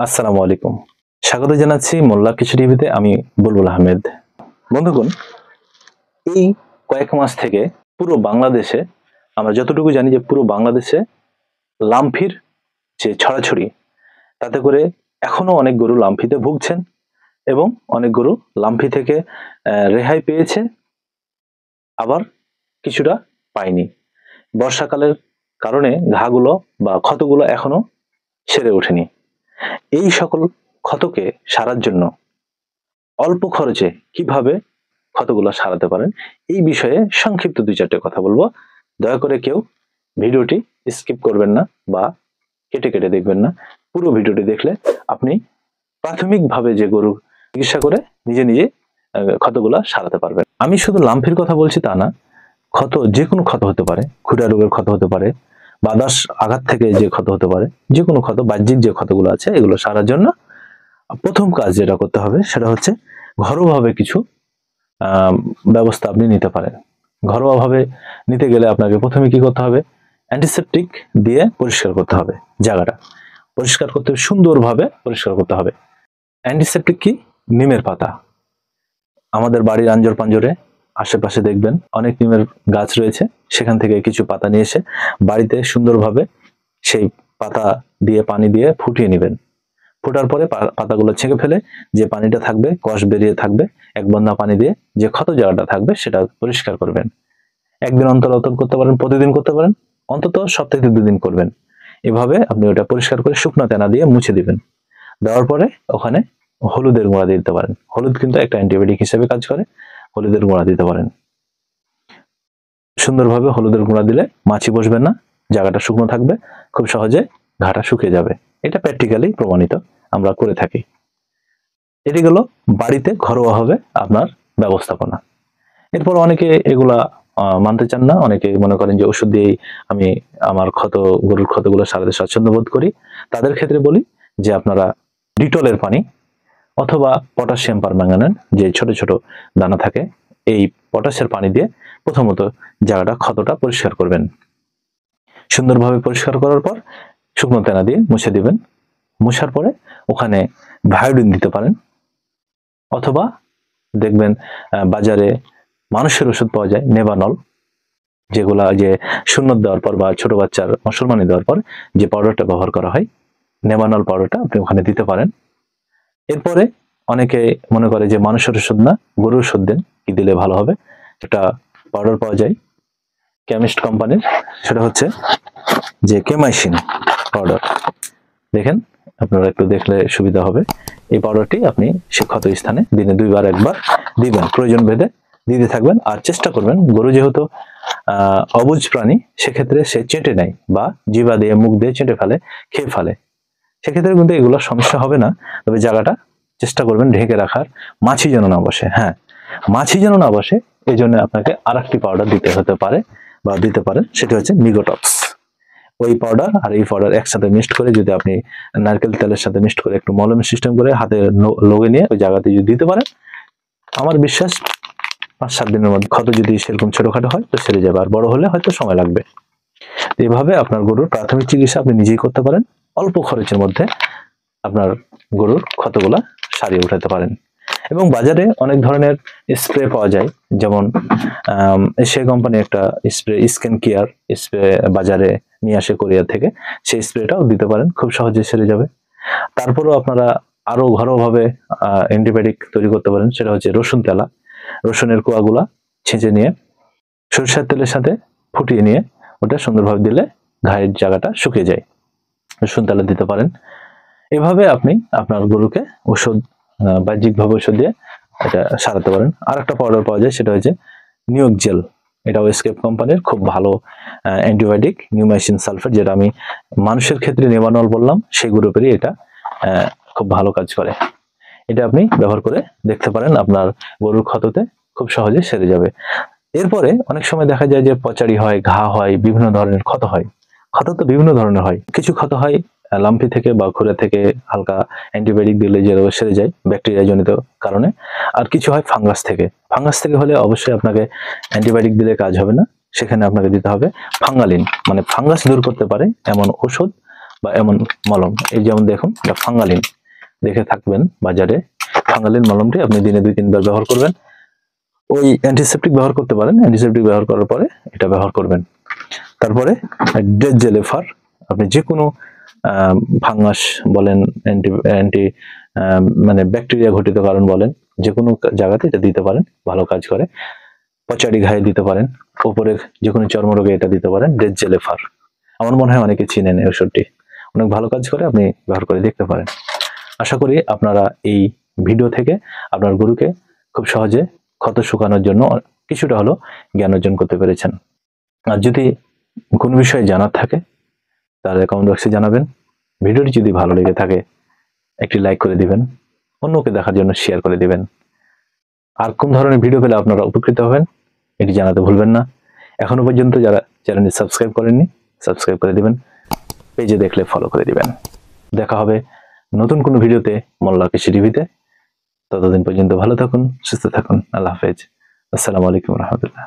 আসসালামু আলাইকুম। স্বাগত জানাচ্ছি মোল্লা কিছু টিভিতে। আমি বুলবুল আহমেদ। বন্ধুগণ, এই কয়েক মাস থেকে পুরো বাংলাদেশে, আমরা যতটুকু জানি যে পুরো বাংলাদেশে লাম্ফির যে ছড়াছড়ি, তাতে করে এখনো অনেক গরু লাম্ফিতে ভুগছেন এবং অনেক গরু লাম্ফি থেকে রেহাই পেয়েছে, আবার কিছুটা পায়নি। বর্ষাকালের কারণে ঘাগুলো বা ক্ষতগুলো এখনো সেরে ওঠেনি। এই সকল ক্ষতকে সারার জন্য অল্প খরচে কিভাবে ক্ষতগুলো সারাতে পারেন, এই বিষয়ে সংক্ষিপ্ত 2-4টে কথা বলবো। দয়া করে কেউ ভিডিওটি স্কিপ করবেন না বা কেটে কেটে দেখবেন না। পুরো ভিডিওটি দেখলে আপনি প্রাথমিকভাবে যে গরু চিকিৎসা করে নিজে নিজে ক্ষতগুলা সারাতে পারবেন। আমি শুধু লাম্ফির কথা বলছি তা না, ক্ষত যে কোনো ক্ষত হতে পারে, খুরা রোগের ক্ষত হতে পারে, বাতাস আঘাত থেকে যে ক্ষত হতে পারে, যে কোনো ক্ষত, বাহ্যিক যে ক্ষতগুলো আছে, এগুলো সারার জন্য প্রথম কাজ যেটা করতে হবে সেটা হচ্ছে ঘরোয়াভাবে কিছু ব্যবস্থা আপনি নিতে পারেন। ঘরোয়াভাবে নিতে গেলে আপনাকে প্রথমে কি করতে হবে? অ্যান্টিসেপটিক দিয়ে পরিষ্কার করতে হবে। জায়গাটা পরিষ্কার করতে হবে, সুন্দরভাবে পরিষ্কার করতে হবে। অ্যান্টিসেপটিক কি? নিমের পাতা। আমাদের বাড়ির আঞ্জর পাঞ্জরে আশেপাশে দেখবেন অনেক নিমের গাছ রয়েছে, সেখান থেকে কিছু পাতা নিয়ে এসে বাড়িতে সুন্দরভাবে সেই পাতা দিয়ে পানি দিয়ে ফুটিয়ে নেবেন। ফোটার পরে পাতাগুলো ছেঁকে ফেলে যে পানিটা থাকবে, কষ বেরিয়ে থাকবে, এক বন্যা পানি দিয়ে যে ক্ষত জায়গাটা থাকবে সেটা পরিষ্কার করবেন। একদিন অন্তর অন্তর করতে পারেন, প্রতিদিন করতে পারেন, অন্তত সপ্তাহে 2 দিন করবেন। এভাবে আপনি ওটা পরিষ্কার করে শুকনো তেনা দিয়ে মুছে দিবেন। দেওয়ার পরে ওখানে হলুদের গুঁড়া দিতে পারেন। হলুদ কিন্তু একটা অ্যান্টিবায়োটিক হিসেবে কাজ করে। হলুদের গুঁড়া দিতে পারেন। সুন্দরভাবে হলুদের গুঁড়া দিলে মাছি বসবে না, জায়গাটা শুকনো থাকবে, খুব সহজে ঘাটা শুকিয়ে যাবে। এটা প্র্যাকটিক্যালি প্রমাণিত, আমরা করে থাকি। এটি গেল বাড়িতে ঘরোয়াভাবে আপনার ব্যবস্থাপনা। এরপর অনেকে এগুলা মানতে চান না, অনেকে মনে করেন যে ওষুধ দিয়েই আমি আমার গরুর ক্ষতগুলো সারাতে স্বাচ্ছন্দ্য বোধ করি। তাদের ক্ষেত্রে বলি যে আপনারা ডিটলের পানি অথবা পটাশিয়াম পারম্যাঙ্গানেট যে ছোট ছোট দানা থাকে, এই পটাশের পানি দিয়ে প্রথমত জায়গাটা, ক্ষতটা পরিষ্কার করবেন। সুন্দরভাবে পরিষ্কার করার পর শুকনো তেনা দিয়ে মুছে দিবেন। মুছার পরে ওখানে ভায়োডিন দিতে পারেন, অথবা দেখবেন বাজারে মানুষের ওষুধ পাওয়া যায়, নেভানল, যেগুলা যে সুন্নত দেওয়ার পর বা ছোট বাচ্চার মুসলমানি দেওয়ার পর যে পাউডারটা ব্যবহার করা হয়, নেভানল পাউডারটা আপনি ওখানে দিতে পারেন। এরপরে অনেকে মনে করে যে মানুষের ওষুধ না, গরুর ওষুধ দেন, কি দিলে ভালো হবে। একটা পাউডার পাওয়া যায় কেমিস্ট কোম্পানির, সেটা হচ্ছে যে কেমাইসিন পাউডার। দেখেন, আপনারা একটু দেখলে সুবিধা হবে। এই পাউডারটি আপনি সে ক্ষত স্থানে দিনে 2 বার 1 বার দিবেন, প্রয়োজন ভেদে দিতে থাকবেন। আর চেষ্টা করবেন, গরু যেহেতু অবুঝ প্রাণী, সেক্ষেত্রে সে চেটে নেয় বা জিভা দিয়ে, মুখ দিয়ে চেটে ফেলে, খেয়ে ফেলে। সেক্ষেত্রে কিন্তু এগুলো সমস্যা হবে না, তবে জায়গাটা চেষ্টা করবেন ঢেকে রাখার, মাছি যেন না বসে। হ্যাঁ, মাছি যেন না বসে, এই জন্য আপনাকে আরেকটি পাউডার দিতে হতে পারে বা দিতে পারেন, সেটা হচ্ছে নিগোটক্স। ওই পাউডার আর এই পাউডার একসাথে মিক্সড করে, যদি আপনি নারকেল তেলের সাথে মিক্সড করে একটু মলম সিস্টেম করে হাতে লগে নিয়ে ওই জায়গাতে যদি দিতে পারেন, আমার বিশ্বাস 5-7 দিনের মধ্যে ক্ষত যদি সেরকম ছোটখাটো হয় তো সেরে যাবে, আর বড় হলে হয়তো সময় লাগবে। এভাবে আপনার গরুর প্রাথমিক চিকিৎসা আপনি নিজেই করতে পারেন, অল্প খরচের মধ্যে আপনার গরুর ক্ষতগুলা সারিয়ে উঠাতে পারেন। এবং বাজারে অনেক ধরনের স্প্রে পাওয়া যায়, যেমন এশিয়া কোম্পানি একটা স্প্রে, স্কিন কেয়ার স্প্রে বাজারে নিয়ে আসে কোরিয়া থেকে, সেই স্প্রেটাও দিতে পারেন, খুব সহজে সেরে যাবে। তারপরেও আপনারা আরো ঘরোয়াভাবে অ্যান্টিবায়োটিক তৈরি করতে পারেন, সেটা হচ্ছে রসুন তেলা। রসুনের কোয়াগুলা ছেঁচে নিয়ে সরিষার তেলের সাথে ফুটিয়ে নিয়ে ওটা সুন্দরভাবে দিলে ঘায়ের জায়গাটা শুকিয়ে যায়। রসুন তেলা দিতে পারেন। এভাবে আপনি আপনার গরুকে ওষুধ, বাহ্যিকভাবে ওষুধ দিয়ে এটা সারাতে পারেন। আর একটা পাউডার পাওয়া যায়, সেটা হচ্ছে নিয়োগ জেল। এটাও এসকেপ কোম্পানির খুব ভালো অ্যান্টিবায়োটিক, নিউমাইসিন সালফেট, যেটা আমি মানুষের ক্ষেত্রে নেভানল বললাম, সেই গ্রুপেরই এটা খুব ভালো কাজ করে। এটা আপনি ব্যবহার করে দেখতে পারেন, আপনার গরুর ক্ষততে খুব সহজে সেরে যাবে। এরপরে অনেক সময় দেখা যায় যে পচাড়ি হয়, ঘা হয়, বিভিন্ন ধরনের ক্ষত হয়। ক্ষত তো বিভিন্ন ধরনের হয়, কিছু ক্ষত হয় লাম্পি থেকে বা খুরা থেকে, হালকা অ্যান্টিবায়োটিক দিলে যে সেরে যায় ব্যাকটেরিয়া জনিত কারণে। আর কিছু হয় ফাঙ্গাস থেকে। ফাঙ্গাস থেকে হলে অবশ্যই আপনাকে অ্যান্টিবায়োটিক দিলে কাজ হবে না, সেখানে আপনাকে দিতে হবে ফাঙ্গালিন, মানে ফাঙ্গাস দূর করতে পারে এমন ওষুধ বা এমন মলম, এই যেমন দেখুন এটা ফাঙ্গালিন, দেখে থাকবেন বাজারে ফাঙ্গালিন মলমটি আপনি দিনে 2-3 বার ব্যবহার করবেন। ওই অ্যান্টিসেপটিক ব্যবহার করতে পারেন, অ্যান্টিসেপটিক ব্যবহার করার পরে এটা ব্যবহার করবেন। তারপরে ডেজেলেফার, আপনি যে কোনো ফাঙ্গাস বলেন, অ্যান্টি অ্যান্টি মানে ব্যাকটেরিয়া ঘটিত কারণ বলেন, যে কোনো জায়গাতে এটা দিতে পারেন, ভালো কাজ করে। পচারি ঘায়ে দিতে পারেন, উপরে যে কোনো চর্মরোগে এটা দিতে পারেন। ডেজেলেফার আমার মনে হয় অনেকে চিনেন এই ওষুধটি, অনেক ভালো কাজ করে, আপনি ব্যবহার করে দেখতে পারেন। আশা করি আপনারা এই ভিডিও থেকে আপনার গরুকে খুব সহজে ক্ষত শুকানোর জন্য কিছুটা হলো জ্ঞান অর্জন করতে পেরেছেন। আর যদি কোনো বিষয়ে জানার থাকে তাহলে কমেন্ট বক্সে জানাবেন। ভিডিওটি যদি ভালো লেগে থাকে একটি লাইক করে দিবেন, অন্যকে দেখার জন্য শেয়ার করে দিবেন। আর কোন ধরনের ভিডিও পেলে আপনারা উপকৃত হবেন এটি জানাতে ভুলবেন না। এখনো পর্যন্ত যারা চ্যানেলটি সাবস্ক্রাইব করেননি সাবস্ক্রাইব করে দিবেন, পেজে দেখলে ফলো করে দিবেন। দেখা হবে নতুন কোনো ভিডিওতে মোল্লা কৃষি টিভিতে। ততদিন পর্যন্ত ভালো থাকুন, সুস্থ থাকুন। আল্লাহ হাফেজ। আসসালামু আলাইকুম রহমতুল্লাহ।